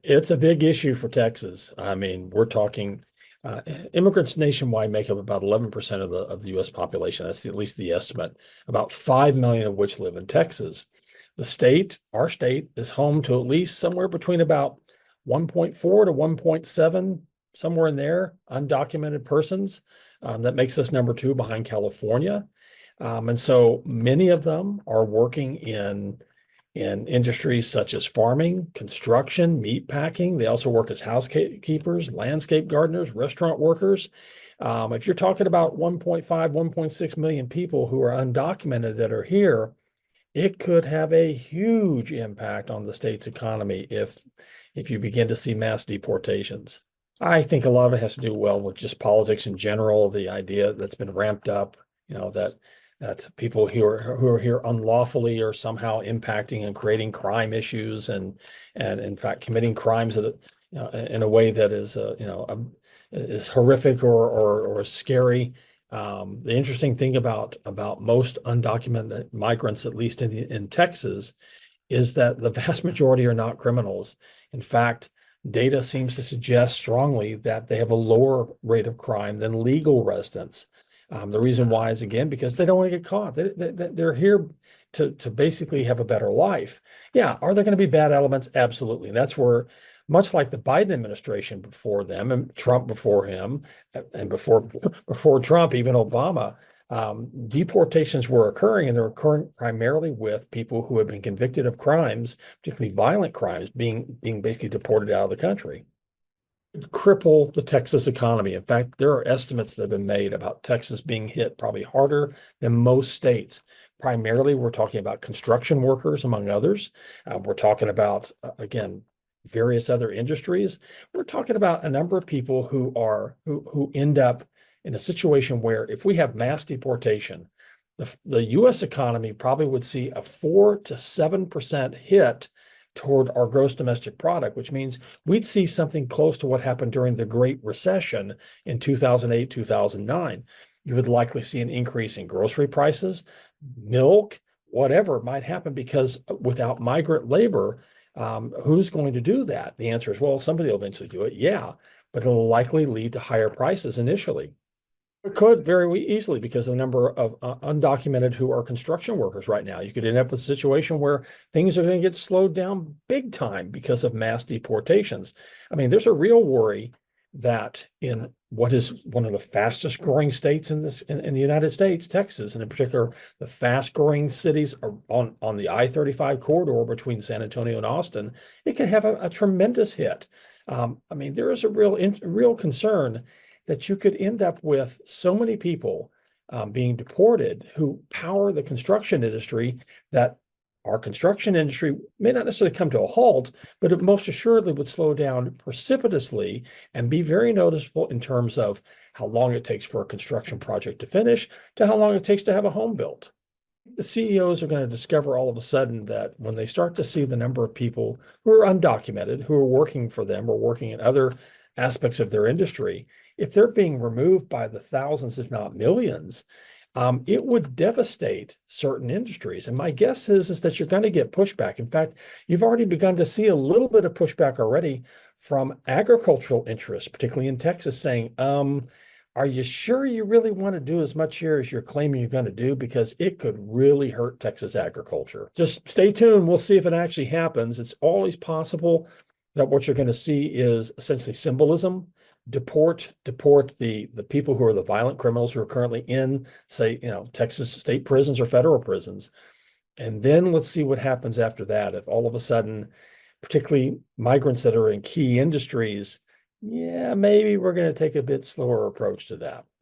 It's a big issue for Texas. I mean, we're talking uh, immigrants nationwide make up about 11% of the U.S. population. That's at least the estimate. About 5 million of which live in Texas. The state, our state, is home to at least somewhere between about 1.4 to 1.7, somewhere in there, undocumented persons. That makes us number two behind California. And so many of them are working in industries such as farming, construction, meat packing. They also work as housekeepers, landscape gardeners, restaurant workers. If you're talking about 1.5, 1.6 million people who are undocumented that are here, it could have a huge impact on the state's economy if you begin to see mass deportations. I think a lot of it has to do well with just politics in general, the idea that's been ramped up, that people who are here unlawfully are somehow impacting and creating crime issues and in fact committing crimes that in a way that is is horrific or scary. The interesting thing about most undocumented migrants, at least in Texas, is that the vast majority are not criminals. In fact, data seems to suggest strongly that they have a lower rate of crime than legal residents. The reason why is, again, because they don't want to get caught. They're here to basically have a better life. Yeah, are there going to be bad elements? Absolutely. And that's where, much like the Biden administration before them and Trump before him, and before Trump, even Obama, deportations were occurring, and they're occurring primarily with people who have been convicted of crimes, particularly violent crimes, being basically deported out of the country. Cripple the Texas economy. In fact, there are estimates that have been made about Texas being hit probably harder than most states. Primarily, we're talking about construction workers, among others. We're talking about, again, various other industries. We're talking about a number of people who end up in a situation where if we have mass deportation, the U.S. economy probably would see a 4 to 7% hit toward our gross domestic product, which means we'd see something close to what happened during the Great Recession in 2008, 2009. You would likely see an increase in grocery prices, milk, whatever might happen, because without migrant labor, who's going to do that? The answer is, well, somebody will eventually do it. Yeah, but it'll likely lead to higher prices initially. It could very easily, because of the number of undocumented who are construction workers right now. You could end up with a situation where things are going to get slowed down big time because of mass deportations. I mean, there's a real worry that in what is one of the fastest growing states in the United States, Texas, and in particular, the fast growing cities are on the I-35 corridor between San Antonio and Austin, it can have a tremendous hit. I mean, there is a real concern that you could end up with so many people being deported who power the construction industry, that our construction industry may not necessarily come to a halt, but it most assuredly would slow down precipitously and be very noticeable in terms of how long it takes for a construction project to finish to how long it takes to have a home built. The CEOs are going to discover all of a sudden that when they start to see the number of people who are undocumented, who are working for them or working in other aspects of their industry, if they're being removed by the thousands, if not millions, it would devastate certain industries. And my guess is that you're going to get pushback. In fact, you've already begun to see a little bit of pushback already from agricultural interests, particularly in Texas, saying, are you sure you really want to do as much here as you're claiming you're going to do? Because it could really hurt Texas agriculture. Just stay tuned. We'll see if it actually happens. It's always possible that what you're going to see is essentially symbolism. Deport the people who are the violent criminals who are currently in, say, Texas state prisons or federal prisons. And then let's see what happens after that. If all of a sudden, particularly migrants that are in key industries, yeah, maybe we're going to take a bit slower approach to that.